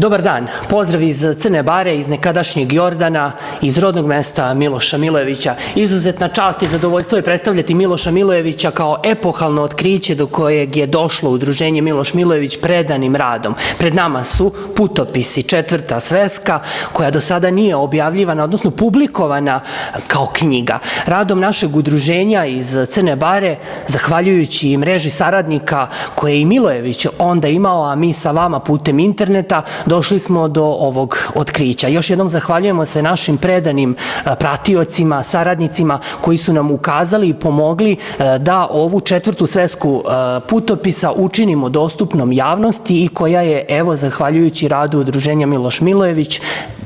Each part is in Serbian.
Dobar dan, pozdrav iz Crne Bare, iz nekadašnjeg Jordana, iz rodnog mesta Miloša Milojevića. Izuzetna čast i zadovoljstvo je predstavljati Miloša Milojevića kao epohalno otkriće do kojeg je došlo udruženje Miloš Milojević predanim radom. Pred nama su putopisi, 4. sveska, koja do sada nije objavljivana, odnosno publikovana kao knjiga. Radom našeg udruženja iz Crne Bare, zahvaljujući mreži saradnika koje je i Milojević onda imao, a mi sa vama putem interneta, došli smo do ovog otkrića. Još jednom zahvaljujemo se našim predanim pratiocima, saradnicima koji su nam ukazali i pomogli da ovu 4. svesku putopisa učinimo dostupnom javnosti i koja je, evo, zahvaljujući radu udruženja Miloš Milojević,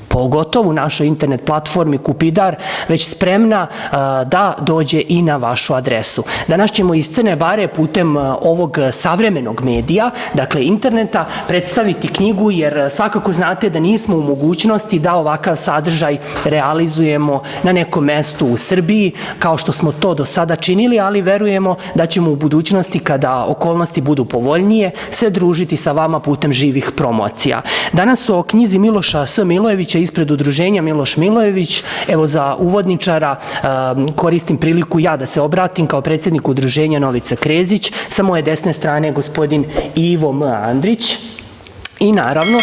pogotovo u našoj internet platformi Kupidar, već spremna da dođe i na vašu adresu. Danas ćemo iz Crne Bare putem ovog savremenog medija, dakle interneta, predstaviti knjigu, jer svakako znate da nismo u mogućnosti da ovakav sadržaj realizujemo na nekom mestu u Srbiji, kao što smo to do sada činili, ali verujemo da ćemo u budućnosti, kada okolnosti budu povoljnije, se družiti sa vama putem živih promocija. Danas o knjizi Miloša S. Milojevića ispred udruženja Miloš Milojević, evo, za uvodničara koristim priliku ja da se obratim kao predsjednik udruženja Novica Krezić, sa moje desne strane gospodin Ivo M. Andrić i naravno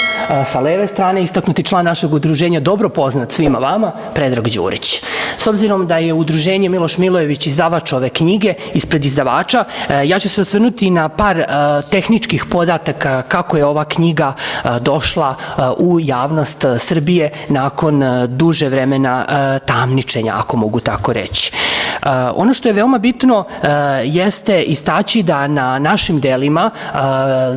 sa leve strane istaknuti član našeg udruženja, dobro poznat svima vama, Predrag Đurić. S obzirom da je udruženje Miloš Milojević izdavač ove knjige, ispred izdavača, ja ću se osvrnuti na par tehničkih podataka kako je ova knjiga došla u javnost Srbije nakon duže vremena tamničenja, ako mogu tako reći. Ono što je veoma bitno jeste istaći da na našim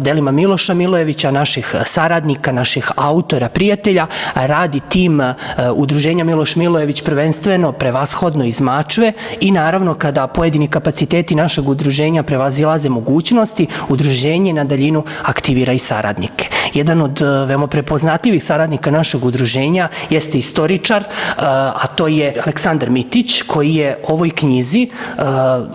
delima Miloša Milojevića, naših saradnika, naših autora, prijatelja, radi tim udruženja Miloš Milojević prvenstveno prevashodno iz Mačve i naravno kada pojedini kapaciteti našeg udruženja prevazilaze mogućnosti, udruženje na daljinu aktivira i saradnike. Jedan od veoma prepoznatljivih saradnika našeg udruženja jeste istoričar, a to je Aleksandar Mitić, koji je ovoj knjizi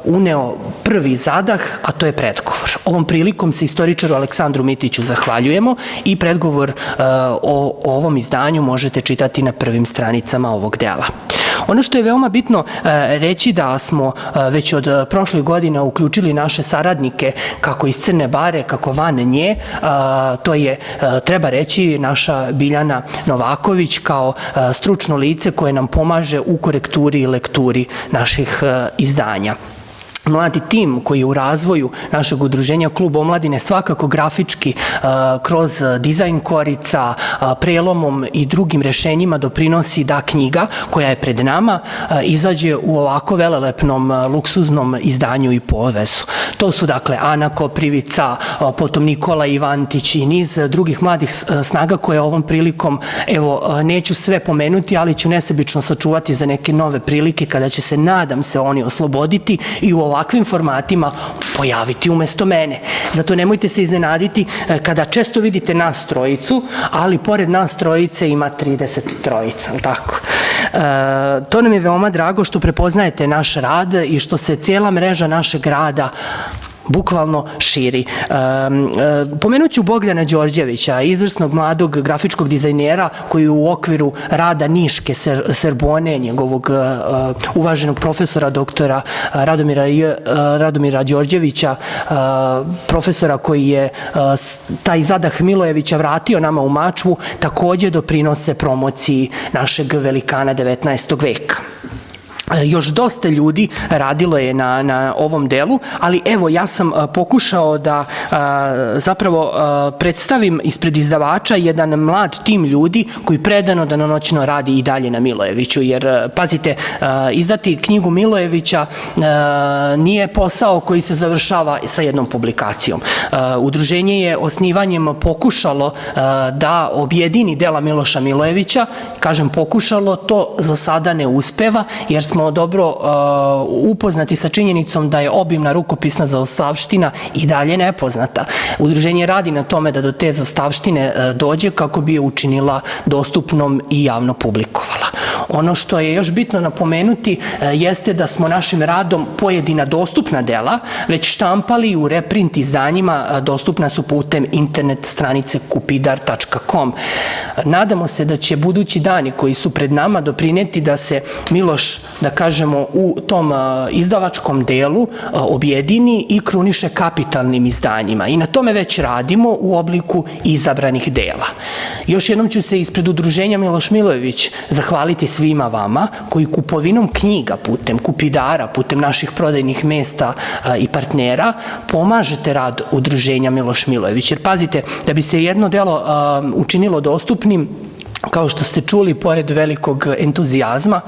uneo prvi zadah, a to je predgovor. Ovom prilikom se istoričaru Aleksandru Mitiću zahvaljujemo i predgovor o ovom izdanju možete čitati na prvim stranicama ovog dela. Ono što je veoma bitno reći da smo već od prošle godine uključili naše saradnike kako iz Crne Bare, kako van nje, to je, treba reći, naša Biljana Novaković kao stručno lice koje nam pomaže u korekturi i lekturi naših izdanja. Mladi tim koji je u razvoju našeg udruženja Klub omladine svakako grafički kroz dizajn korica, prelomom i drugim rešenjima doprinosi da knjiga koja je pred nama izađe u ovako velelepnom luksuznom izdanju i povezu. To su dakle Ana Koprivica, potom Nikola Ivantić i niz drugih mladih snaga koje ovom prilikom, evo, neću sve pomenuti, ali ću nesebično sačuvati za neke nove prilike kada će se, nadam se, oni osloboditi i u ovakvim formatima pojaviti umesto mene. Zato nemojte se iznenaditi kada često vidite nas trojicu, ali pored nas trojice ima 30 trojica, tako? To nam je veoma drago što prepoznajete naš rad i što se cijela mreža našeg rada bukvalno širi. Pomenut ću Bogdana Đorđevića, izvrsnog mladog grafičkog dizajnera koji u okviru rada Niške Sorbone, njegovog uvaženog profesora doktora Radomira Đorđevića, profesora koji je taj zadah Milojevića vratio nama u Mačvu, takođe doprinose promociji našeg velikana 19. veka. Još dosta ljudi radilo je na ovom delu, ali evo, ja sam pokušao da zapravo predstavim ispred izdavača jedan mlad tim ljudi koji predano danonoćno radi i dalje na Milojeviću, jer pazite, izdati knjigu Milojevića nije posao koji se završava sa jednom publikacijom. Udruženje je osnivanjem pokušalo da objedini dela Miloša Milojevića, kažem pokušalo, to za sada ne uspeva, jer smo dobro upoznati sa činjenicom da je obimna rukopisna zaostavština i dalje nepoznata. Udruženje radi na tome da do te zaostavštine dođe kako bi je učinila dostupnom i javno publikovala. Ono što je još bitno napomenuti jeste da smo našim radom pojedina dostupna dela već štampali u reprint izdanjima, dostupna su putem internet stranice kupidar.com. gmail.com. Nadamo se da će budući dani koji su pred nama doprineti da se Miloš, da kažemo, u tom izdavačkom delu objedini i kruniše kapitalnim izdanjima. I na tome već radimo u obliku izabranih dela. Još jednom ću se ispred udruženja Miloš Milojević zahvaliti svima vama koji kupovinom knjiga putem kupidara, putem naših prodajnih mesta i partnera pomažete rad udruženja Miloš Milojević. Jer pazite, da bi se jedno delo učinilo dostupnim, kao što ste čuli, pored velikog entuzijazma,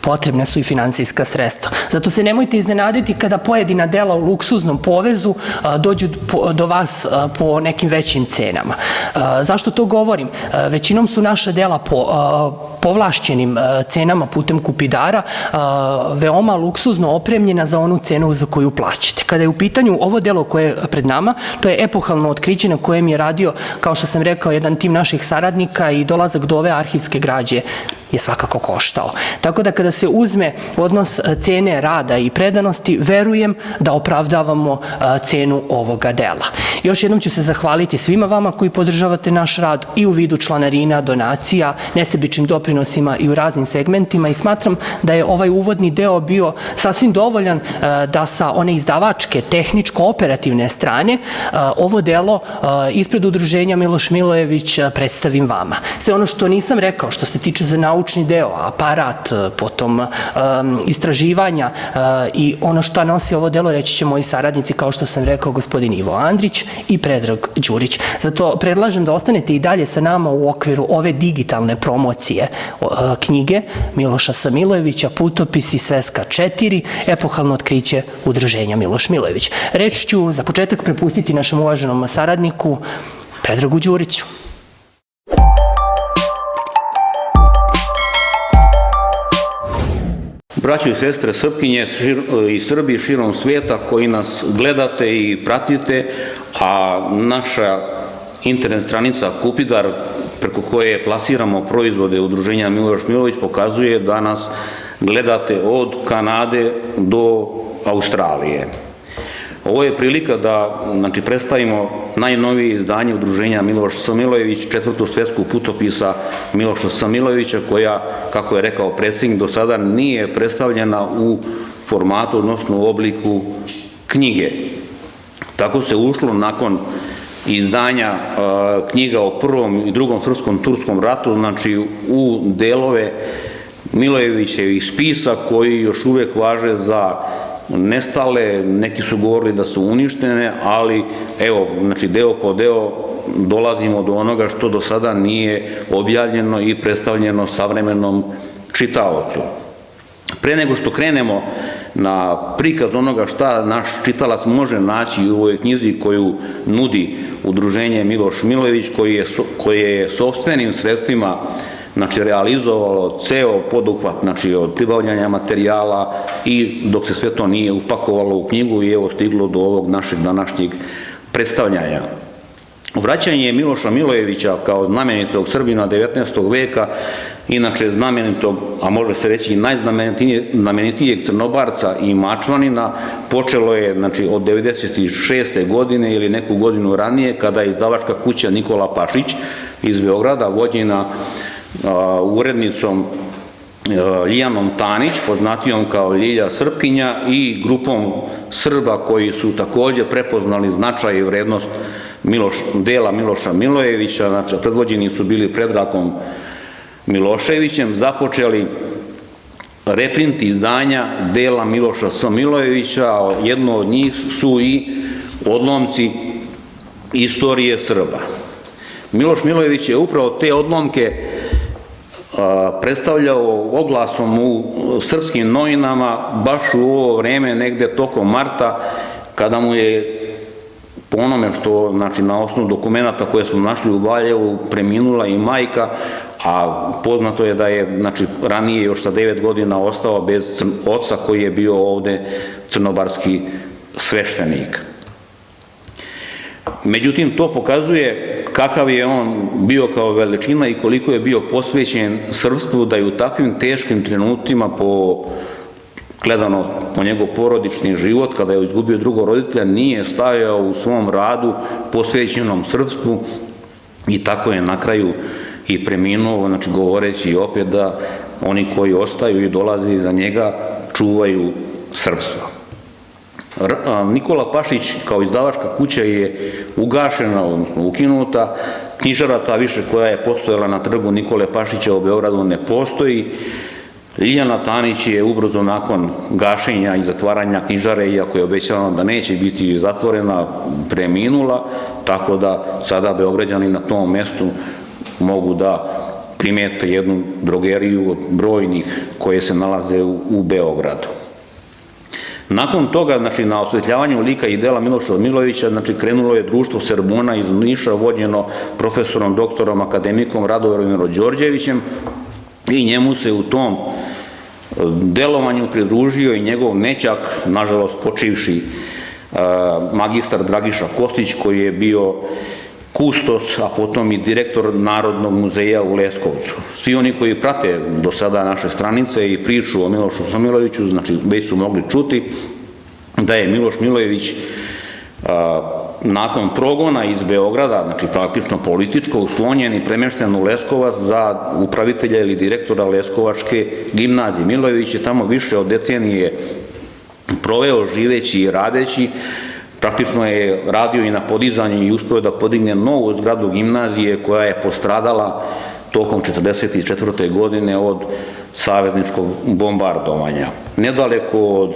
potrebne su i finansijska sredstva. Zato se nemojte iznenaditi kada pojedina dela u luksuznom povezu dođu do vas po nekim većim cenama. Zašto to govorim? Većinom su naša dela po povlašćenim cenama putem kupidara veoma luksuzno opremljena za onu cenu za koju plaćate. Kada je u pitanju ovo delo koje je pred nama, to je epohalno otkriće na kojem je radio, kao što sam rekao, jedan tim naših saradnika i dolazak do ove arhivske građe je svakako koštao. Tako da kada se uzme odnos cene rada i predanosti, verujem da opravdavamo cenu ovoga dela. Još jednom ću se zahvaliti svima vama koji podržavate naš rad i u vidu članarina, donacija, nesebičnim doprinosima i u raznim segmentima i smatram da je ovaj uvodni deo bio sasvim dovoljan da sa one izdavačke, tehničko-operativne strane ovo delo ispred udruženja Miloš Milojević predstavim vama. Sve ono što nisam rekao, što se tiče za naučni deo, aparat, potom istraživanja i ono što nosi ovo delo, reći će moji saradnici, kao što sam rekao, gospodin Ivo Andrić i Predrag Đurić. Zato predlažem da ostanete i dalje sa nama u okviru ove digitalne promocije knjige Miloša Milojevića, Putopisi Sveska 4, epohalno otkriće udruženja Miloš Milojević. Reč ću za početak prepustiti našem uvaženom saradniku Predragu Đuriću. Braćo i sestre Srpkinje i Srbi širom svijeta koji nas gledate i pratite, a naša internet stranica Kupidar, preko koje plasiramo proizvode udruženja Miloš Milojević, pokazuje da nas gledate od Kanade do Australije. Ovo je prilika da predstavimo najnovije izdanje udruženja Miloš Milojević, 4. svetsku putopisa Miloša Milojevića, koja, kako je rekao predsjednik, do sada nije predstavljena u formatu, odnosno u obliku knjige. Tako se ušlo nakon izdanja knjiga o Prvom i Drugom srpskom turskom ratu, u delove Milojevićevih spisa koji još uvijek važe za nestale, neki su govorili da su uništene, ali evo, deo po deo dolazimo do onoga što do sada nije objavljeno i predstavljeno savremenom čitaocu. Pre nego što krenemo na prikaz onoga šta naš čitalac može naći u ovoj knjizi koju nudi udruženje Miloš Milojević, koje je sopstvenim sredstvima realizovalo ceo poduhvat, od pribavljanja materijala i dok se sve to nije upakovalo u knjigu i evo stiglo do ovog našeg današnjeg predstavljanja. Vraćanje Miloša Milojevića kao znamenitog Srbina 19. veka, inače znamenitog, a može se reći i najznamenitijeg Crnobarca i Mačvanina, počelo je od 96. godine ili neku godinu ranije, kada je izdavačka kuća Nikola Pašić iz Beograda, vođena urednicom Ljiljjanom Tanić, poznatijom kao Ljilja Srpkinja, i grupom Srba koji su također prepoznali značaj i vrednost dela Miloša Milojevića, predvođeni su bili Predragom Miloševićem, započeli reprint izdanja dela Miloša Milojevića, a jedno od njih su i odlomci istorije Srba. Miloš Milojević je upravo te odlomke predstavljao oglasom u srpskim novinama baš u ovo vreme, negde tokom marta, kada mu je, po onome što, na osnovu dokumenta koje smo našli u Valjevu, preminula i majka, a poznato je da je ranije još sa 9 godina ostao bez oca koji je bio ovde crnobarski sveštenik. Međutim, to pokazuje kakav je on bio kao veličina i koliko je bio posvećen srpstvu, da je u takvim teškim trenucima, gledano po njegov porodični život, kada je izgubio drugog roditelja, nije stajao u svom radu posvećenom srpstvu, i tako je na kraju i preminuo, znači govoreći opet da oni koji ostaju i dolaze iza njega čuvaju srpstvo. Nikola Pašić kao izdavačka kuća je ugašena, odnosno ukinuta. Knjižara ta više koja je postojala na trgu Nikole Pašića u Beogradu ne postoji. Ljiljana Tanić je ubrzo nakon gašenja i zatvaranja knjižare, iako je obećano da neće biti zatvorena, preminula, tako da sada Beograđani na tom mestu mogu da primete jednu drogeriju od brojnih koje se nalaze u Beogradu. Nakon toga, znači, na osvetljavanju lika i dela Miloša Milojevića, znači, krenulo je društvo Serbuna iz Niša, vođeno profesorom, doktorom, akademikom Radoverom Đorđevićem, i njemu se u tom delovanju pridružio i njegov nećak, nažalost počivši magistar Dragiša Kostić, koji je bio kustos, a potom i direktor Narodnog muzeja u Leskovcu. Svi oni koji prate do sada naše stranice i priču o Milošu Milojeviću, znači već su mogli čuti da je Miloš Milojević nakon progona iz Beograda, znači praktično političko, uslonjen i premješten u Leskovac za upravitelja ili direktora Leskovačke gimnazije. Milojević je tamo više od decenije proveo živeći i radeći. Praktično je radio i na podizanju i uspio da podigne novu zgradu gimnazije koja je postradala tokom 1944. godine od savezničkog bombardovanja. Nedaleko od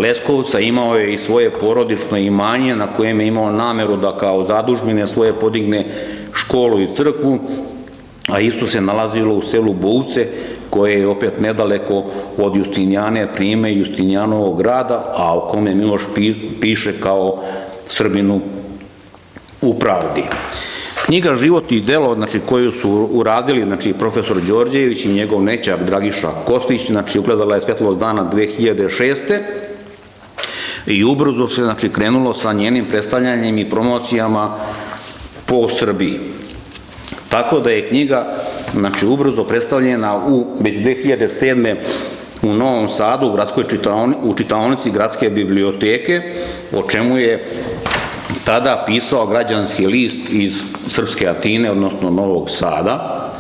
Leskovca imao je i svoje porodično imanje na kojem je imao nameru da kao zadužbine svoje podigne školu i crkvu, a isto se nalazilo u selu Bovce, koje je opet nedaleko od Justinijane Prime i Justinijanovog grada, a o kome Miloš piše kao Srbinu u pravdi. Knjiga Život i delo, znači, koju su uradili, znači, profesor Đorđević i njegov nećak Dragiša Kostić, znači, ugledala je svetlost dana 2006. i ubrzo se, znači, krenulo sa njenim predstavljanjem i promocijama po Srbiji. Tako da je knjiga, znači, ubrzo predstavljena već 2007. u Novom Sadu, u čitaonici Gradske biblioteke, o čemu je tada pisao građanski list iz Srpske Atine, odnosno Novog Sada,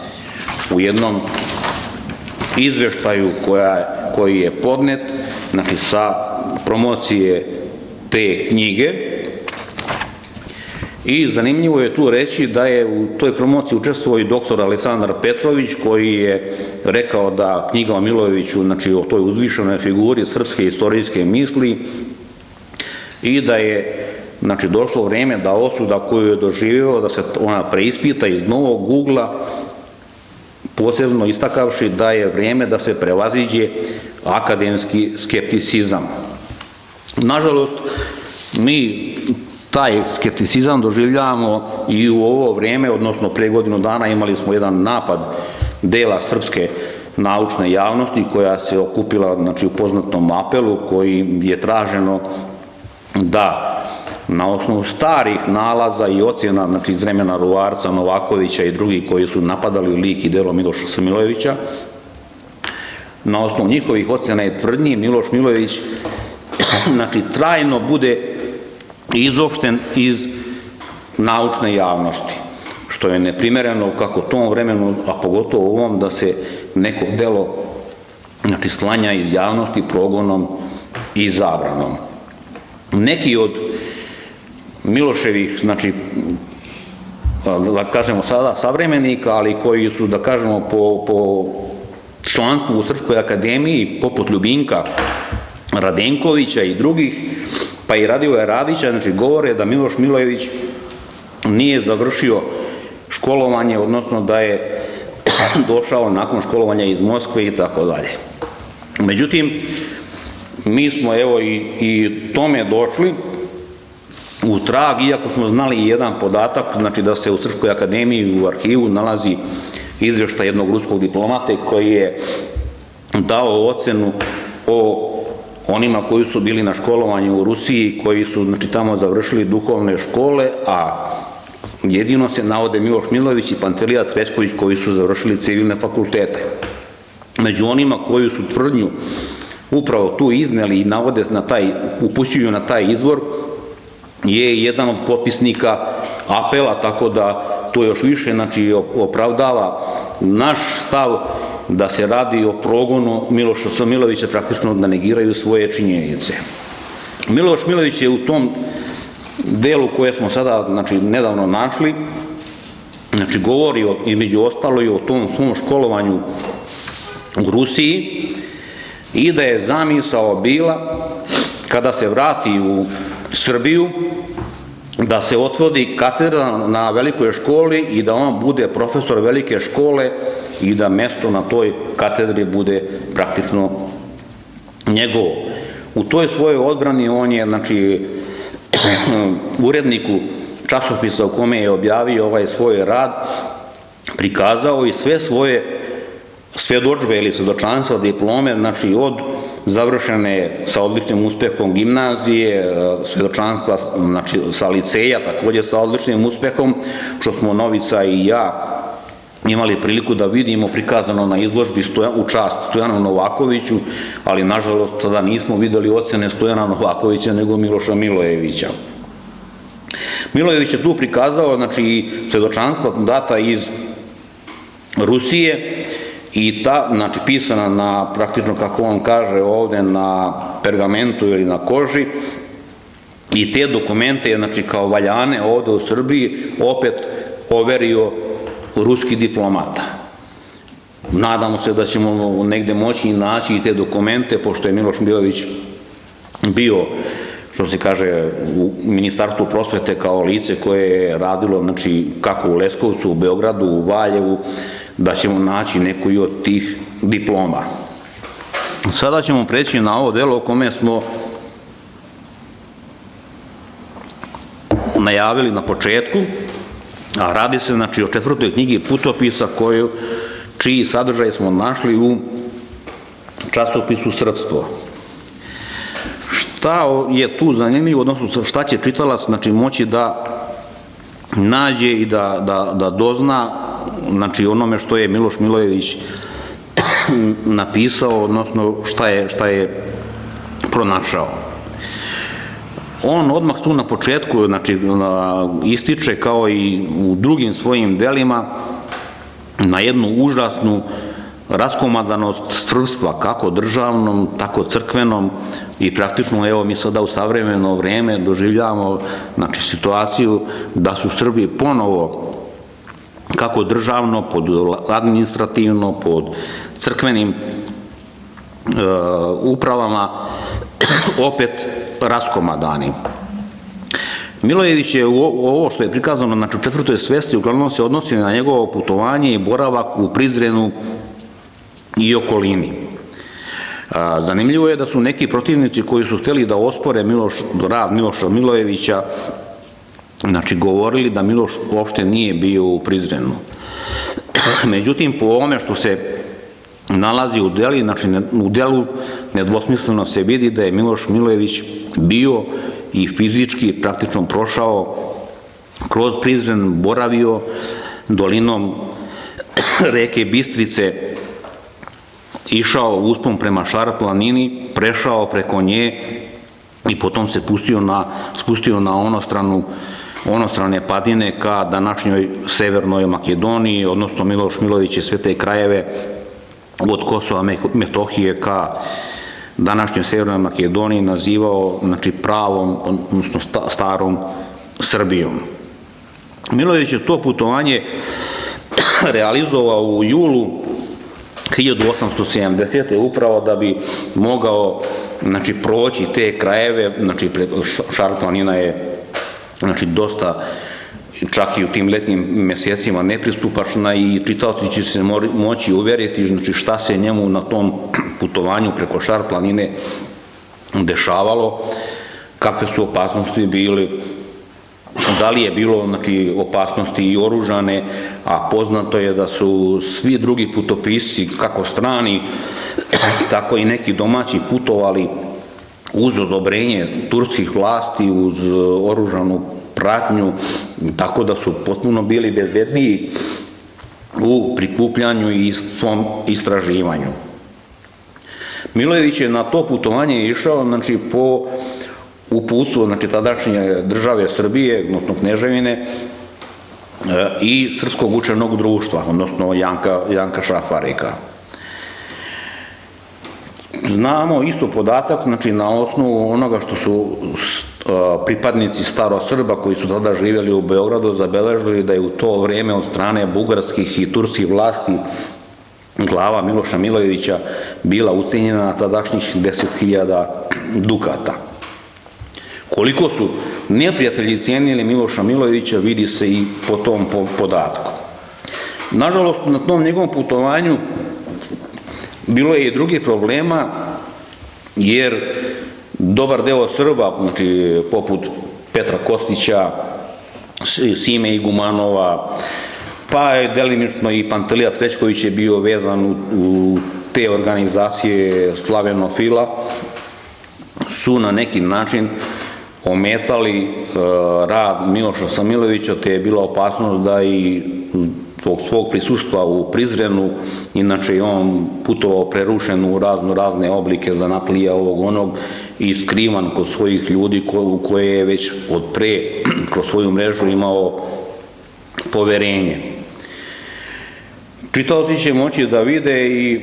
u jednom izveštaju koji je podnet, znači, sa promocije te knjige. I zanimljivo je tu reći da je u toj promociji učestvovao i doktor Aleksandar Petrović, koji je rekao da knjiga o Milojeviću, znači o toj uzvišenoj figuri srpske istorijske misli, i da je, znači, došlo vreme da osuda koju je doživio, da se ona preispita iz novog ugla, posebno istakavši da je vreme da se prevaziđe akademski skepticizam. Nažalost, mi taj skepticizam doživljavamo i u ovo vreme, odnosno pre godinu dana imali smo jedan napad dela srpske naučne javnosti koja se okupila, znači, u poznatom apelu koji je traženo da na osnovu starih nalaza i ocjena, znači, iz vremena Ruvarca, Novakovića i drugih koji su napadali lik i delo Miloša Milojevića, na osnovu njihovih ocjena i tvrdnji Miloš Milojević, znači, trajno bude izopšten iz naučne javnosti, što je neprimereno kako u tom vremenu, a pogotovo u ovom, da se neko delo, znači, slanja iz javnosti progonom i zabranom. Neki od Miloševih, znači, da kažemo sada savremenika, ali koji su, da kažemo, po članstvu u Srpskoj akademiji, poput Ljubinka Radenkovića i drugih, pa i Radivoja Radića, znači, govore da Miloš Milojević nije završio školovanje, odnosno da je došao nakon školovanja iz Moskve i tako dalje. Međutim, mi smo, evo, i tome došli u trag, iako smo znali i jedan podatak, znači da se u Srpskoj akademiji u arhivu nalazi izveštaj jednog ruskog diplomate koji je dao ocenu o onima koji su bili na školovanju u Rusiji, koji su, znači, tamo završili duhovne škole, a jedino se navode Miloš Milojević i Pantelija Cvetković koji su završili civilne fakultete. Među onima koji su tvrdnju upravo tu izneli i navode upućuju na taj izvor je jedan od potpisnika apela, tako da to još više znači, opravdava naš stav da se radi o progonu Miloša Milojevića, praktično da negiraju svoje činjenice. Miloš Milojević je u tom delu koje smo sada znači, nedavno našli, znači govori između ostalo i o tom svom školovanju u Rusiji i da je zamisao bila kada se vrati u Srbiju da se otvori katedra na velikoj školi i da on bude profesor velike škole i da mesto na toj katedri bude praktično njegovo. U toj svojoj odbrani on je, znači, uredniku časopisa u kome je objavio ovaj svoj rad prikazao i sve svoje svjedodžbe ili svjedočanstva, diplome, znači od završene sa odličnim uspehom gimnazije, svjedočanstva znači, sa liceja, također sa odličnim uspehom, što smo Novica i ja imali priliku da vidimo prikazano na izložbi u čast Stojanu Novakoviću, ali nažalost tada nismo videli ocene Stojana Novakovića nego Miloša Milojevića. Milojević je tu prikazao znači, svjedočanstva data iz Rusije i ta, znači, pisana na, praktično kako on kaže ovde, na pergamentu ili na koži i te dokumente je, znači, kao valjane ovde u Srbiji opet overio ruski diplomata. Nadamo se da ćemo negde moći naći i te dokumente, pošto je Miloš Milojević bio, što se kaže, u Ministarstvu prosvete kao lice koje je radilo, znači, kako u Leskovcu, u Beogradu, u Valjevu, da ćemo naći neku i od tih diploma. Sada ćemo preći na ovo delo o kome smo najavili na početku, a radi se znači o 4. knjigi Putopisa čiji sadržaj smo našli u časopisu Srpstvo. Šta je tu zanimljivo, odnosno šta će čitalac znači, moći da nađe i da dozna znači onome što je Miloš Milojević napisao, odnosno šta je pronašao. On odmah tu na početku znači, ističe kao i u drugim svojim delima na jednu užasnu raskomadanost srpstva, kako državnom, tako crkvenom i praktično evo mi sada u savremeno vreme doživljavamo znači, situaciju da su Srbi ponovo kako državno, pod administrativno, pod crkvenim upravama opet raskomadani. Milojević je ovo što je prikazano znači, u 4. svesti uglavnom se odnosi na njegovo putovanje i boravak u Prizrenu i okolini. Zanimljivo je da su neki protivnici koji su hteli da ospore rad Miloša Milojevića znači govorili da Miloš uopšte nije bio u Prizrenu. Međutim, po ovome što se nalazi u delu, znači u delu nedvosmisleno se vidi da je Miloš Milojević bio i fizički praktično prošao kroz Prizren, boravio dolinom reke Bistrice, išao uspon prema Šar planini, prešao preko nje i potom se spustio na onostrane padine ka današnjoj Severnoj Makedoniji, odnosno Miloš Milojević je sve te krajeve od Kosova Metohije ka današnjoj Severnoj Makedoniji nazivao znači, pravom, odnosno starom Srbijom. Milojević je to putovanje realizovao u julu 1870. upravo da bi mogao znači, proći te krajeve, znači Šar planina je znači, dosta čak i u tim letnjim mjesecima nepristupačna i čitaoci će se moći uveriti znači, šta se njemu na tom putovanju preko Šar planine dešavalo, kakve su opasnosti bili, da li je bilo znači, opasnosti i oružane, a poznato je da su svi drugi putopisci, kako strani, tako i neki domaći putovali uz odobrenje turskih vlasti, uz oružanu pratnju, tako da su potpuno bili bezbedniji u prikupljanju i svom istraživanju. Milojević je na to putovanje išao znači, po uputstvu znači, tadašnje države Srbije, odnosno Kneževine, i Srpskog učenog društva, odnosno Janka Šafarika. Znamo isto podatak, znači na osnovu onoga što su pripadnici Starosrba koji su tada živjeli u Beogradu zabeležili da je u to vrijeme od strane bugarskih i turskih vlasti glava Miloša Milojevića bila ucijenjena na tadašnjih 10.000 dukata. Koliko su neprijatelji cijenili Miloša Milojevića vidi se i po tom podatku. Nažalost, na tom njegovom putovanju bilo je i drugih problema, jer dobar deo Srba, znači poput Petra Kostića, Sime Igumanova, pa je delimično i Pantelija Srećković je bio vezan u te organizacije slavenofila, su na neki način ometali rad Miloša Milojevića, te je bila opasnost da i zbog svog prisustva u Prizrenu, inače je on putovao prerušen u razne oblike zanatlija ovog onog i skrivan kod svojih ljudi u koje je već od pre kroz svoju mrežu imao poverenje. Čitaoci će moći da vide i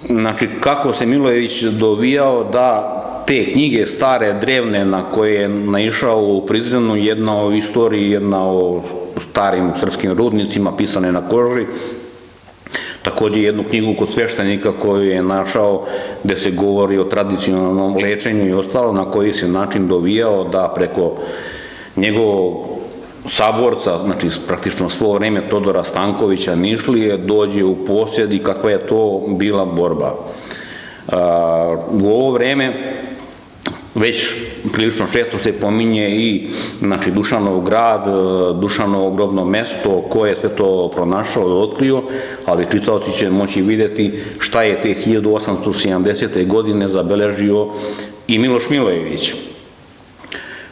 znači kako se Milojević dovijao da te knjige stare, drevne, na koje je naišao u Prizrenu, jedna o istoriji, jedna o starim srpskim rudnicima pisane na koži, također jednu knjigu kod sveštenika koju je našao gde se govori o tradicionalnom lečenju i ostalo, na koji se način dovijao da preko njegovog saborca, znači praktično svo vreme Todora Stankovića Nišlije, dođe u posjed i kakva je to bila borba. U ovo vreme već prilično često se pominje i znači, Dušanov grad, Dušanovo grobno mesto, ko je sve to pronašao i otkrio, ali čitaoci će moći vidjeti šta je te 1870. godine zabeležio i Miloš Milojević.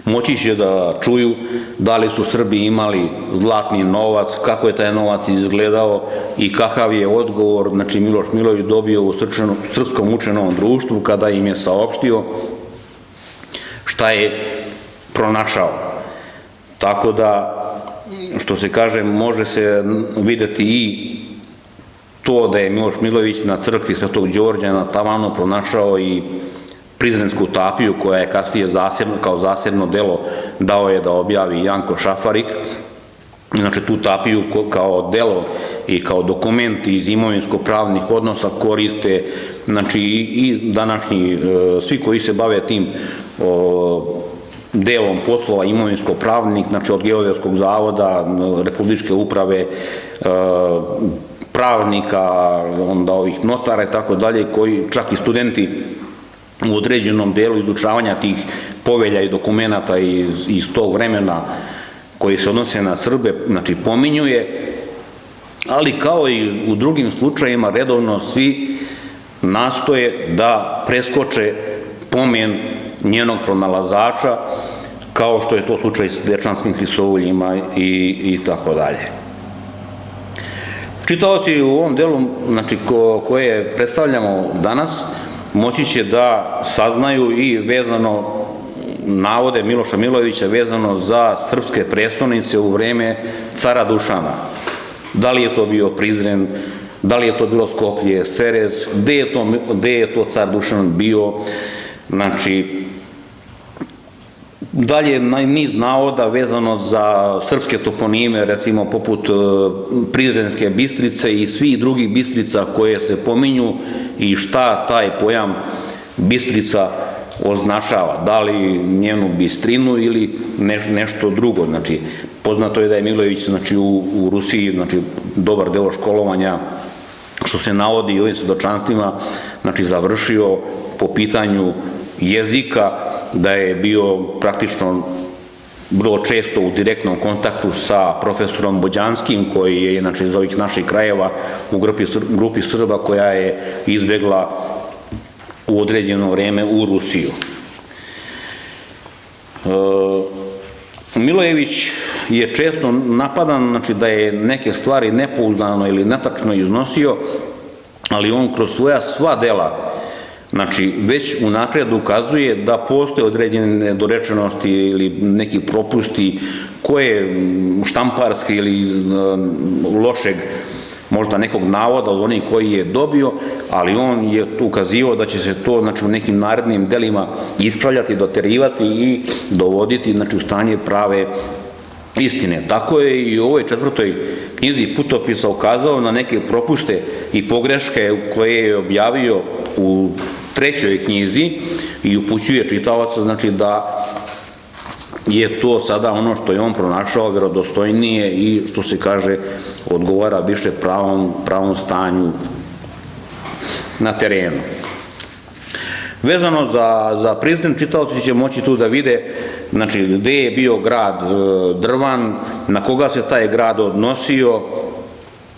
Moći će da čuju da li su Srbi imali zlatni novac, kako je taj novac izgledao i kakav je odgovor, znači Miloš Milojević dobio u Srpskom učenom društvu kada im je saopštio šta je pronašao. Tako da, što se kaže, može se videti i to da je Miloš Milojević na crkvi Svetog Đorđa na tavanu pronašao i Prizrensku tapiju koja je kasnije kao zasebno delo dao je da objavi Janko Šafarik. Znači tu tapiju kao delo i kao dokument iz imovinsko-pravnih odnosa koriste znači i današnji svi koji se bave tim delom poslova imovinsko-pravnih, znači od Geodetskog zavoda, Republičke uprave, pravnika, onda ovih notara i tako dalje, koji čak i studenti u određenom delu izučavanja tih povelja i dokumenata iz tog vremena koji se odnose na Srbe, znači pominjuje, ali kao i u drugim slučajima redovno svi nastoje da preskoče pomen njenog pronalazača, kao što je to slučaj s Dečanskim hristovoljima i tako dalje. Čitaoci u ovom delu, znači koje predstavljamo danas, moći će da saznaju i vezano navode Miloša Milojevića vezano za srpske prestonice u vreme cara Dušana. Da li je to bio Prizren, da li je to bilo Skoplje, Serez, gde je to car Dušan bio, znači dalje niz navoda vezano za srpske toponime, recimo poput Prizrenske Bistrice i svih drugih Bistrica koje se pominju i šta taj pojam Bistrica označava, da li njenu bistrinu ili nešto drugo. Znači, poznato je da je Milojević znači, u Rusiji, znači, dobar deo školovanja, što se navodi i ovim svedočanstvima, znači, završio po pitanju jezika, da je bio praktično vrlo često u direktnom kontaktu sa profesorom Bođanskim, koji je inače iz ovih naših krajeva u grupi Srba koja je izbegla u određeno vreme u Rusiju. Milojević je često napadan, znači da je neke stvari nepouzdano ili netačno iznosio, ali on kroz svoja sva dela Znači, već unaprijed ukazuje da postoje određene nedorečenosti ili neki propusti koje štamparski ili lošeg možda nekog navoda od onih koji je dobio, ali on je ukazivao da će se to, znači, u nekim narednim delima ispravljati, doterivati i dovoditi, znači, u stanje prave istine. Tako je i u ovoj 4. knjizi Putopisa ukazao na neke propuste i pogreške koje je objavio u 3. knjizi i upućuje čitavaca, znači, da je to sada ono što je on pronašao vjerodostojnije i, što se kaže, odgovara više pravom stanju na terenu. Vezano za Prizren, čitaoci će moći tu da vide, znači, gde je bio grad Drvan, na koga se taj grad odnosio.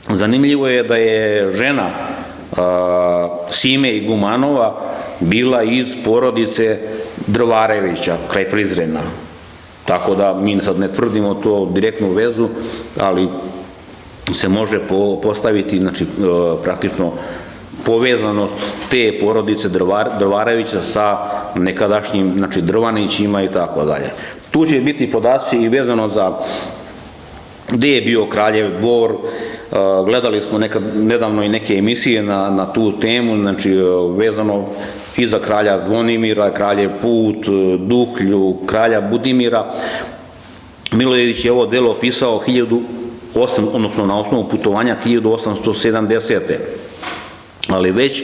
Zanimljivo je da je žena Sime Igumanova bila iz porodice Drvarevića, kraj Prizrena. Tako da mi sad ne tvrdimo to direktnu vezu, ali se može postaviti, znači, praktično povezanost te porodice Drvarevića sa nekadašnjim, znači, Drvanićima i tako dalje. Tu će biti podaci i vezano za gde je bio Kraljev dvor. Gledali smo nedavno i neke emisije na tu temu, znači, vezano i za kralja Zvonimira, Kraljev put, Duhlju, kralja Budimira. Milojević je ovo delo opisao odnosno na osnovu putovanja 1870. Ali već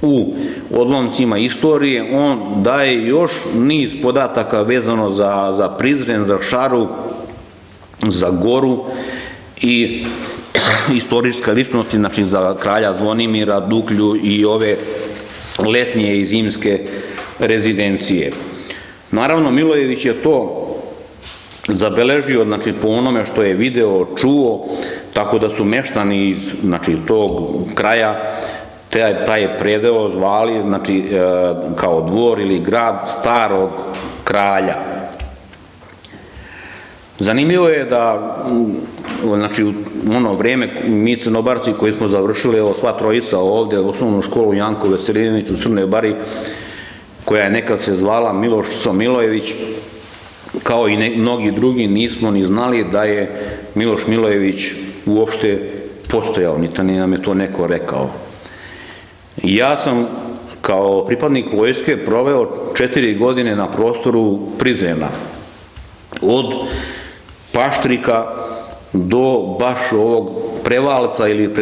u odlomcima istorije on daje još niz podataka vezano za Prizren, za Šaru, za Goru i istorijska ličnosti, znači, za kralja Zvonimira, Duklju i ove letnje i zimske rezidencije. Naravno, Milojević je to zabeležio, znači, po onome što je video, čuo, tako da su meštani iz, znači, tog kraja taj predeo zvali, znači, kao dvor ili grad starog kralja. Zanimljivo je da, znači, u ono vreme mi Crnobarci koji smo završili, evo, sva trojica ovde, osnovnu školu Janko Veselinović u Crnoj Bari, koja je nekad se zvala Miloš Milojević, kao i mnogi drugi, nismo ni znali da je Miloš Milojević uopšte postojao, niti nam je to neko rekao. Ja sam kao pripadnik vojske proveo 4 godine na prostoru Prizrena, od Paštrika do baš ovog Prevalca ili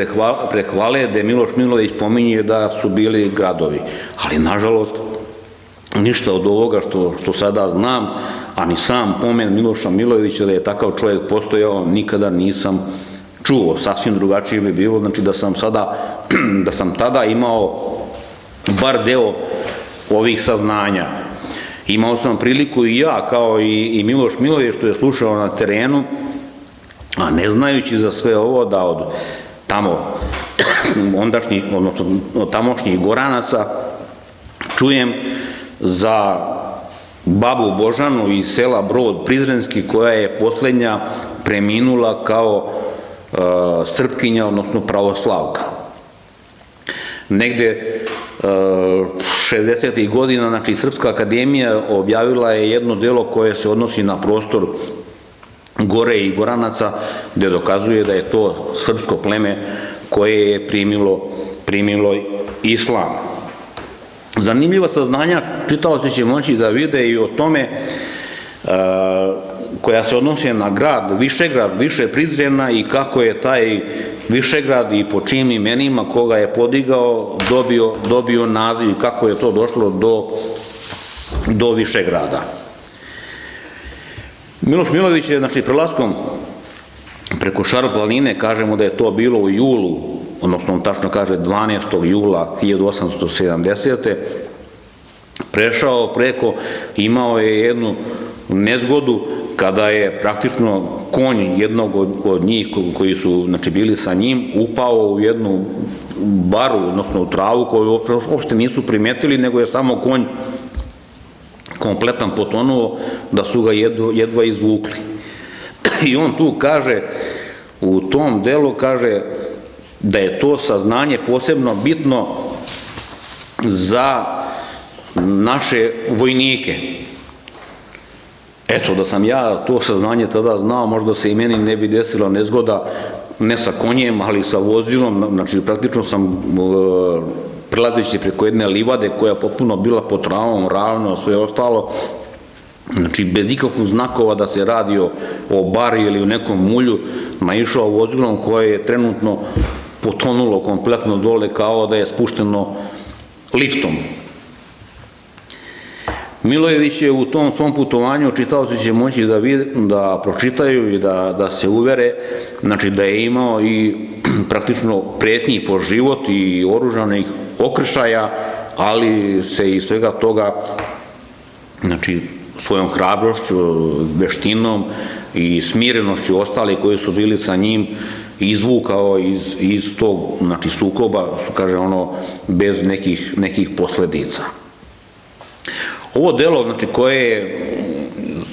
Prehvale, gde Miloš Milojević pominje da su bili gradovi. Ali, nažalost, ništa od ovoga što sada znam, a ni sam pomen Miloša Milojevića da je takav čovjek postojao, nikada nisam čuo. Sasvim drugačije bi bilo, znači, da sam tada imao bar deo ovih saznanja. Imao sam priliku i ja, kao i Miloš Milojević, što je slušao na terenu, a ne znajući za sve ovo, da od tamo ondašnjih, odnosno od tamošnjih Goranaca, čujem za babu Božanu iz sela Brod Prizrenski, koja je poslednja preminula kao Srpkinja, odnosno pravoslavka. Negde 60. godina, znači, Srpska akademija objavila je jedno delo koje se odnosi na prostor Gore i Goranaca, gde dokazuje da je to srpsko pleme koje je primilo islam. Zanimljiva saznanja čitaoci će moći da vide i o tome koja se odnosi na grad Višegrad, Više Prizrena, i kako je taj Višegrad i po čijim imenima koga je podigao dobio naziv i kako je to došlo do Višegrada. Miloš Milojević je, znači, prelaskom preko Šar planine, kažemo da je to bilo u julu, odnosno on tačno kaže 12. jula 1870. prešao preko, imao je jednu nezgodu kada je praktično konj jednog od njih koji su, znači, bili sa njim, upao u jednu baru, odnosno u travu, koju uopšte nisu primetili, nego je samo konj kompletan potonuo, da su ga jedva izvukli. I on tu kaže, u tom delu kaže da je to saznanje posebno bitno za naše vojnike. Eto, da sam ja to saznanje tada znao, možda se i meni ne bi desila nezgoda, ne sa konjem, ali sa vozilom, znači praktično sam prelazeći preko jedne livade koja je potpuno bila pod travom, ravno, sve ostalo, znači bez ikakvog znakova da se radi o bari ili u nekom mulju, naišao vozilom koje je trenutno potonulo kompletno dole kao da je spušteno liftom. Milojević je u tom svom putovanju, čitaoci će moći da pročitaju i da se uvere, znači da je imao i praktično pretnji po život i oružanih okršaja, ali se iz svega toga, znači svojom hrabrošću, veštinom i smirenošću ostali koji su bili sa njim izvukao iz tog, znači, sukoba, kaže ono, bez nekih posledica. Ovo delo, znači, koje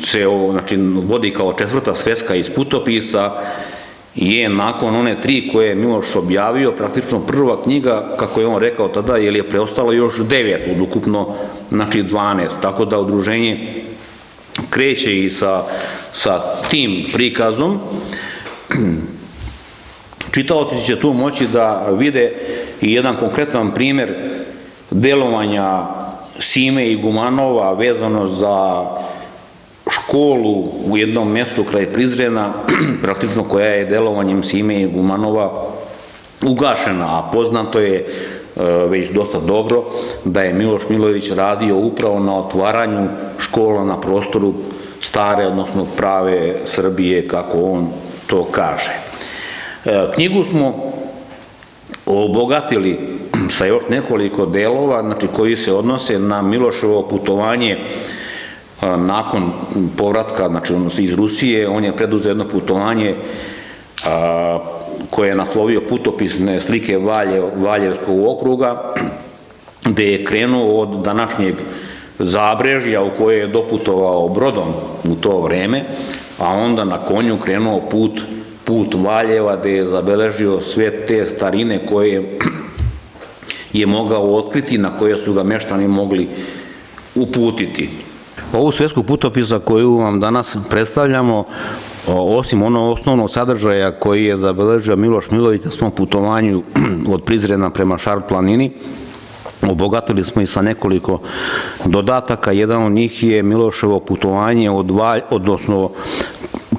se, znači, vodi kao 4. sveska iz putopisa, je nakon one 3 koje je Miloš objavio, praktično prva knjiga, kako je on rekao tada, jer je preostalo još 9 od ukupno, znači 12, tako da udruženje kreće i sa tim prikazom. Čitaoci će tu moći da vide i jedan konkretan primer delovanja Sime i Gumanova vezano za školu u jednom mjestu kraj Prizrena, praktično koja je delovanjem Sime i Gumanova ugašena, a poznato je već dosta dobro da je Miloš Milojević radio upravo na otvaranju škola na prostoru stare, odnosno prave Srbije, kako on to kaže. Knjigu smo obogatili sa još nekoliko delova, znači koji se odnose na Miloševo putovanje nakon povratka, znači iz Rusije. On je preduzeo jedno putovanje koje je naslovio Putopisne slike Valjevskog okruga, gde je krenuo od današnjeg Zabrežja u koje je doputovao brodom u to vreme, a onda na konju krenuo put Valjeva, gde je zabeležio sve te starine koje je mogao otkriti, na koje su ga meštani mogli uputiti. Ovu svesku putopisa koju vam danas predstavljamo, osim onog osnovnog sadržaja koji je zabeležio Miloš Milojević na svom putovanju od Prizrena prema Šar planini, obogatili smo i sa nekoliko dodataka. Jedan od njih je Miloševo putovanje odnosno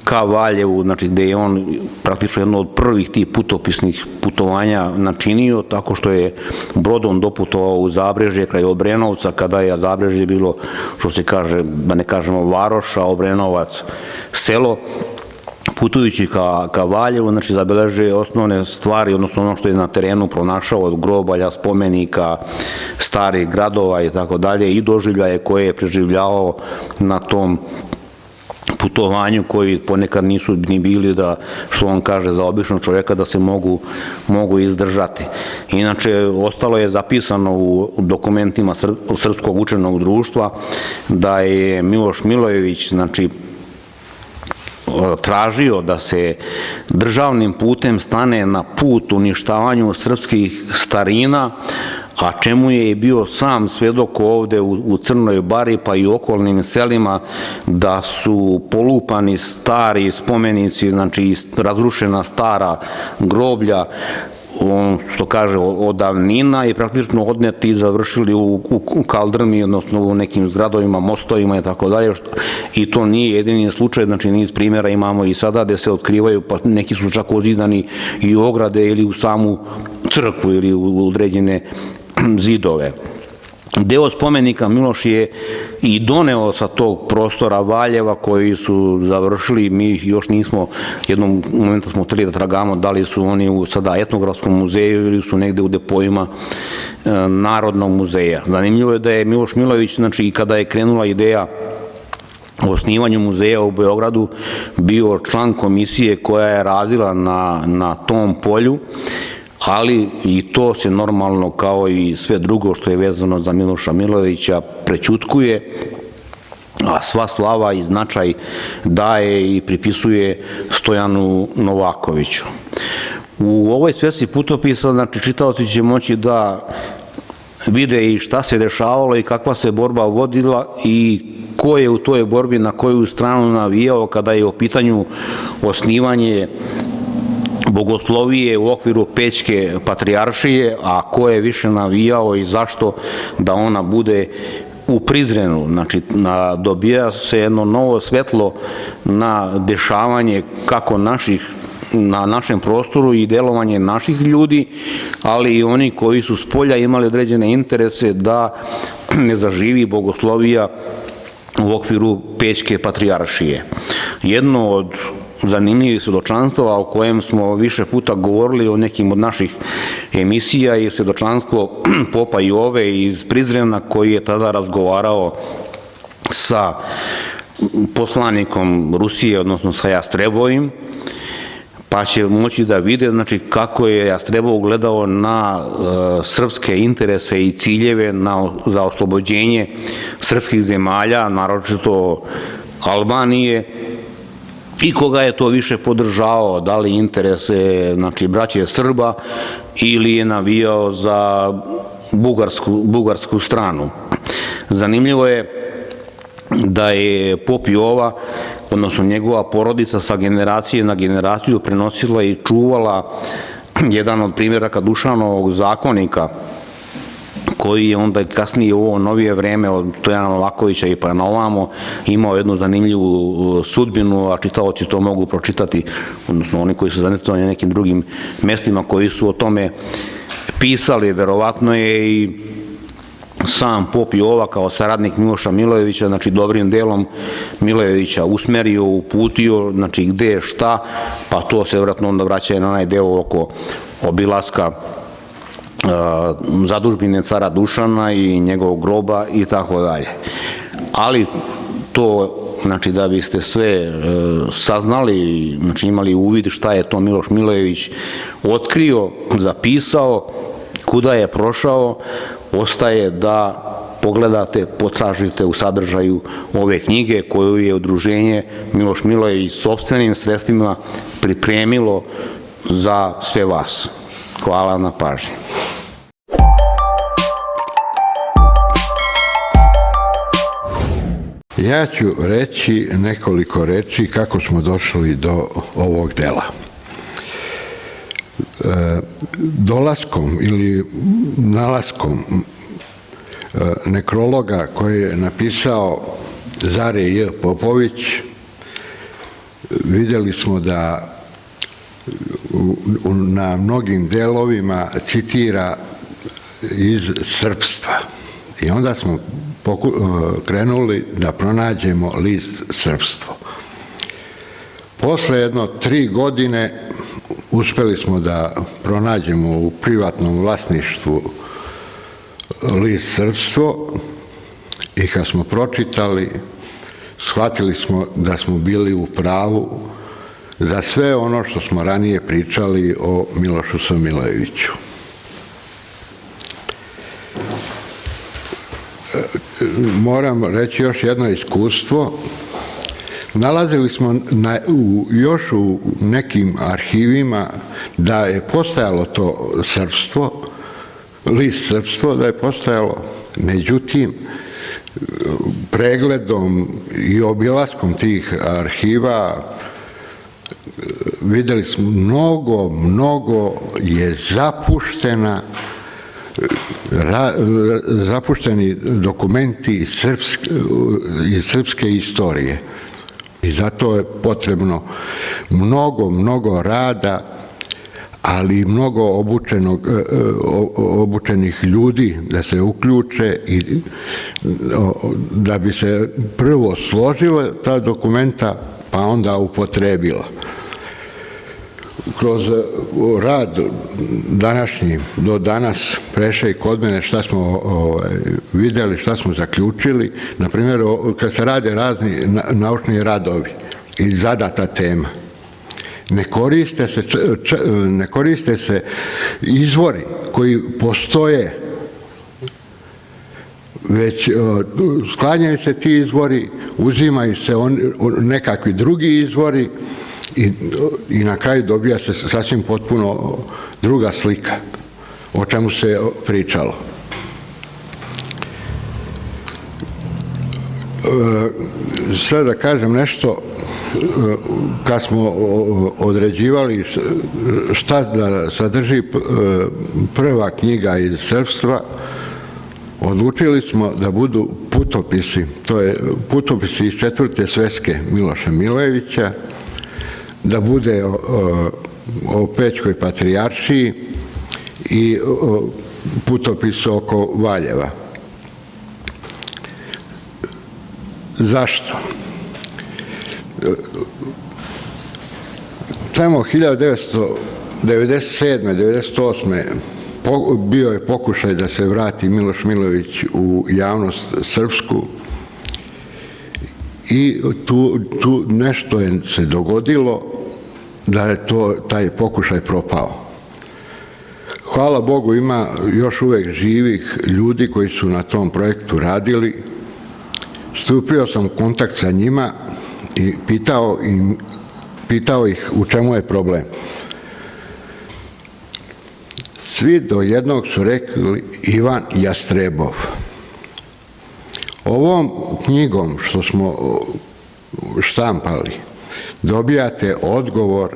ka Valjevu, znači gde je on praktično jedno od prvih tih putopisnih putovanja načinio, tako što je brodom doputovao u Zabrežje kraj Obrenovca, kada je Zabrežje bilo, što se kaže, da ne kažemo varoš, a Obrenovac selo. Putujući ka Valjevu, znači zabeležuje osnovne stvari, odnosno ono što je na terenu pronašao od grobalja, spomenika, starih gradova i tako dalje, i doživljaje koje je preživljavao na tom putovanju, koji ponekad nisu ni bili, da, što on kaže, za običnog čovjeka da se mogu izdržati. Inače, ostalo je zapisano u dokumentima Srpskog učenog društva da je Miloš Milojević, znači, tražio da se državnim putem stane na put uništavanju srpskih starina, a čemu je i bio sam svedok ovde u Crnoj Bari pa i okolnim selima, da su polupani stari spomenici, znači razrušena stara groblja, što kaže, od davnina, i praktično odneti i završili u kaldrmi, odnosno u nekim zgradovima, mostovima i tako dalje. I to nije jedini slučaj, znači niz primjera imamo i sada gde se otkrivaju, pa neki su čak ozidani i u ograde ili u samu crkvu ili u određene zidove. Deo spomenika Miloš je i doneo sa tog prostora Valjeva koji su završili. Mi još nismo, jednom momentu smo hteli da tragamo da li su oni u sada etnografskom muzeju ili su negde u depojima Narodnog muzeja. Zanimljivo je da je Miloš Milojević, znači, i kada je krenula ideja o osnivanju muzeja u Beogradu, bio član komisije koja je radila na tom polju, ali i to se normalno, kao i sve drugo što je vezano za Miloša Milojevića, prećutkuje, a sva slava i značaj daje i pripisuje Stojanu Novakoviću. U ovoj svesci putopisa, znači, čitaoci će moći da vide i šta se dešavalo i kakva se borba vodila i ko je u toj borbi na koju stranu navijao kada je u pitanju osnivanje bogoslovije u okviru Pećke patrijaršije, a ko je više navijao i zašto da ona bude u Prizrenu. Znači, dobija se jedno novo svetlo na dešavanje kako na našem prostoru i delovanje naših ljudi, ali i oni koji su s polja imali određene interese da ne zaživi bogoslovija u okviru Pećke patrijaršije. Jedno od zanimljivih svedočanstava o kojem smo više puta govorili o nekim od naših emisija je svedočanstvo popa Jove iz Prizrena, koji je tada razgovarao sa poslanikom Rusije, odnosno sa Jastrebovim, pa će moći da vide, znači, kako je Jastrebov gledao na srpske interese i ciljeve za oslobođenje srpskih zemalja, naročito Albanije, i koga je to više podržao, da li interese, znači, braće Srba ili je navijao za bugarsku stranu. Zanimljivo je da je pop Jova, odnosno njegova porodica, sa generacije na generaciju prenosila i čuvala jedan od primjeraka Dušanovog zakonika, koji je onda kasnije u ovo novije vreme od Stojana Novakovića i pa na ovamo imao jednu zanimljivu sudbinu, a čitaoci to mogu pročitati, odnosno oni koji su zainteresovani na nekim drugim mestima koji su o tome pisali. Verovatno je i sam pop Jova kao saradnik Miloša Milojevića, znači dobrim delom Milojevića usmerio, uputio, znači gde, šta, pa to se vjerojatno onda vraća na onaj deo oko obilaska zadužbine cara Dušana i njegovog groba i tako dalje. Ali to, znači, da biste sve saznali, znači imali uvid šta je to Miloš Milojević otkrio, zapisao, kuda je prošao, ostaje da pogledate, potražite u sadržaju ove knjige koju je udruženje Miloš Milojević sopstvenim sredstvima pripremilo za sve vas. Hvala na pažnji. Ja ću reći nekoliko reči kako smo došli do ovog dela. Dolaskom ili nalaskom nekrologa koji je napisao Zare J. Popović, vidjeli smo da na mnogim delovima citira iz srpstva. I onda smo krenuli da pronađemo list Srpstvo. Posle jedno 3 godine uspeli smo da pronađemo u privatnom vlasništvu list Srpstvo i kad smo pročitali, shvatili smo da smo bili u pravu za sve ono što smo ranije pričali o Milošu Milojeviću. Moram reći još jedno iskustvo. Nalazili smo još u nekim arhivima da je postojalo to srpstvo, list Srpstvo da je postojalo, međutim, pregledom i obilaskom tih arhiva vidjeli smo mnogo je zapušteni dokumenti iz srpske istorije. I zato je potrebno mnogo rada, ali i mnogo obučenih ljudi da se uključe i da bi se prvo složile ta dokumenta, pa onda upotrebila. Kroz rad današnji do danas preše i kod mene šta smo vidjeli, šta smo zaključili. Na primjer, kad se rade razni naučni radovi i zadata tema, ne koriste se izvori koji postoje, već sklanjaju se ti izvori, uzimaju se nekakvi drugi izvori i na kraju dobija se sasvim potpuno druga slika o čemu se pričalo. Sad da kažem nešto, kad smo određivali šta da sadrži prva knjiga iz srpstva, odlučili smo da budu putopisi, to je putopisi iz 4. sveske Miloša Milojevića, da bude o Pećkoj patrijaršiji i putopis oko Valjeva. Zašto? Tamo 1997. 1998. bio je pokušaj da se vrati Miloš Milojević u javnost srpsku i tu nešto je se dogodilo da je taj pokušaj propao. Hvala Bogu, ima još uvek živih ljudi koji su na tom projektu radili. Stupio sam u kontakt sa njima i pitao ih u čemu je problem. Svi do jednog su rekli Ivan Jastrebov. Ovom knjigom što smo štampali dobijate odgovor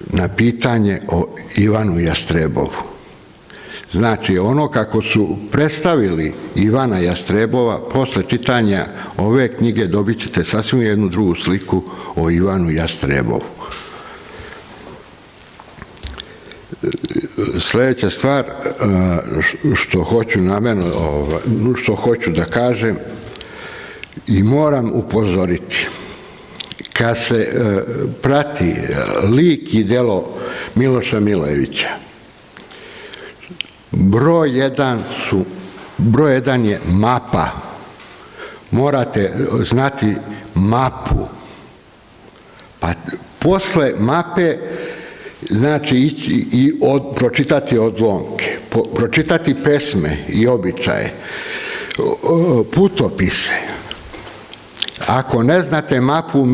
na pitanje o Ivanu Jastrebovu. Znači, ono kako su predstavili Ivana Jastrebova, posle čitanja ove knjige dobit ćete sasvim jednu drugu sliku o Ivanu Jastrebovu. Sljedeća stvar što hoću namerno, što hoću da kažem i moram upozoriti, kad se prati lik i delo Miloša Milojevića, broj jedan je mapa. Morate znati mapu. Pa posle mape znači ići i pročitati odlomke, pročitati pesme i običaje, putopise. Ako ne znate mapu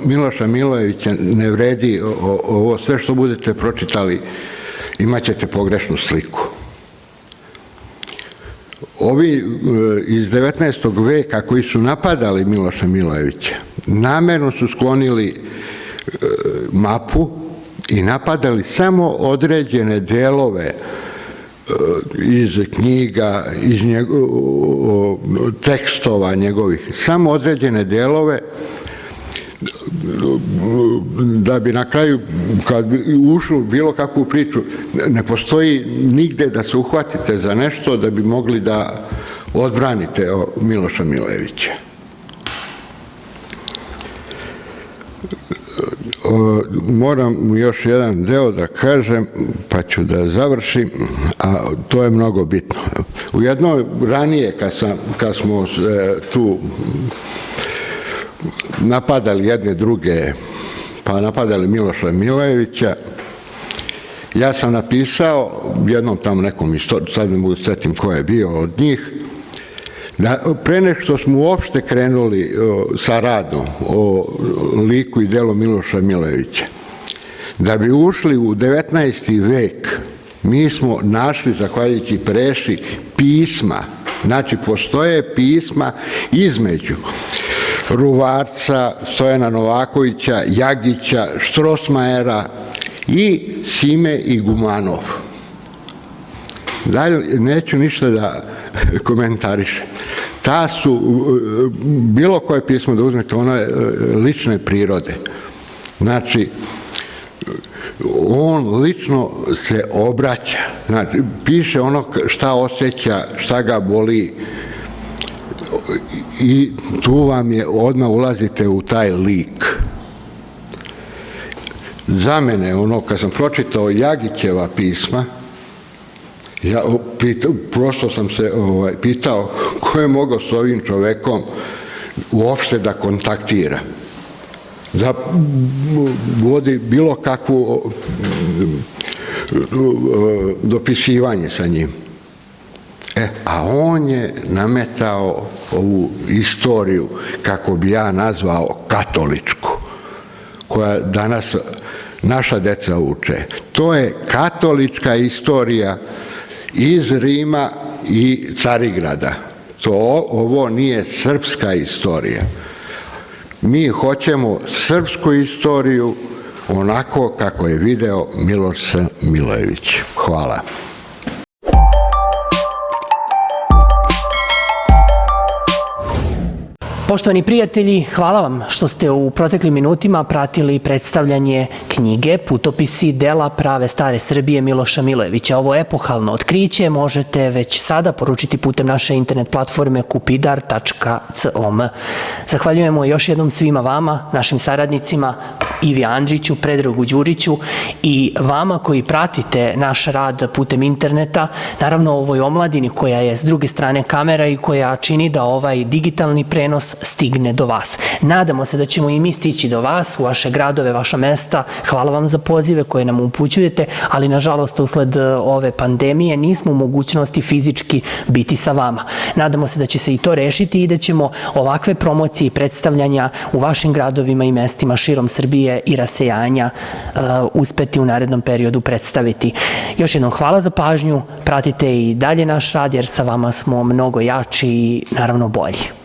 Miloša Milojevića, ne vredi ovo sve što budete pročitali, imat ćete pogrešnu sliku. Ovi iz 19. veka koji su napadali Miloša Milojevića, namjerno su sklonili mapu i napadali samo određene delove iz knjiga, iz tekstova njegovih, samo određene delove, da bi na kraju, kad bi ušli u bilo kakvu priču, ne postoji nigde da se uhvatite za nešto da bi mogli da odbranite Miloša Milojevića. Moram još jedan deo da kažem, pa ću da završim, a to je mnogo bitno. U jednoj ranije, kad smo tu napadali jedne druge, pa napadali Miloša Milojevića, ja sam napisao jednom tamo nekom istoriju, sad ne mogu setim ko je bio od njih, da pre nego što smo uopšte krenuli sa radom o liku i delu Miloša Milojevića, da bi ušli u 19. vek, mi smo našli, zahvaljujući Preši, pisma. Znači, postoje pisma između Ruvarca, Stojana Novakovića, Jagića, Štrosmajera i Sime Igumanov. Dalje, neću ništa da komentarišem. Ta su, bilo koje pismo da uzmete, ono je lične prirode. Znači, on lično se obraća, znači, piše ono šta osjeća, šta ga boli i tu vam je, odmah ulazite u taj lik. Za mene, ono, kad sam pročitao Jagićeva pisma, prosto sam se pitao ko je mogao s ovim čovekom uopšte da kontaktira, da vodi bilo kakvu dopisivanje sa njim. A on je nametao ovu istoriju, kako bi ja nazvao, katoličku, koja danas naša deca uče. To je katolička istorija iz Rima i Carigrada. Ovo nije srpska istorija. Mi hoćemo srpsku istoriju onako kako je video Miloš Milojević. Hvala. Poštovani prijatelji, hvala vam što ste u proteklim minutima pratili predstavljanje knjige Putopisi dela prave stare Srbije Miloša Milojevića. Ovo epohalno otkriće možete već sada poručiti putem naše internet platforme kupidar.com. Zahvaljujemo još jednom svima vama, našim saradnicima, Ivi Andriću, Predragu Đuriću i vama koji pratite naš rad putem interneta, naravno ovoj omladini koja je s druge strane kamera i koja čini da ovaj digitalni prenos stigne do vas. Nadamo se da ćemo i mi stići do vas, u vaše gradove, vaša mesta. Hvala vam za pozive koje nam upućujete, ali nažalost usled ove pandemije nismo u mogućnosti fizički biti sa vama. Nadamo se da će se i to rešiti i da ćemo ovakve promocije i predstavljanja u vašim gradovima i mestima širom Srbije i rasejanja uspeti u narednom periodu predstaviti. Još jednom hvala za pažnju, pratite i dalje naš rad jer sa vama smo mnogo jači i naravno bolji.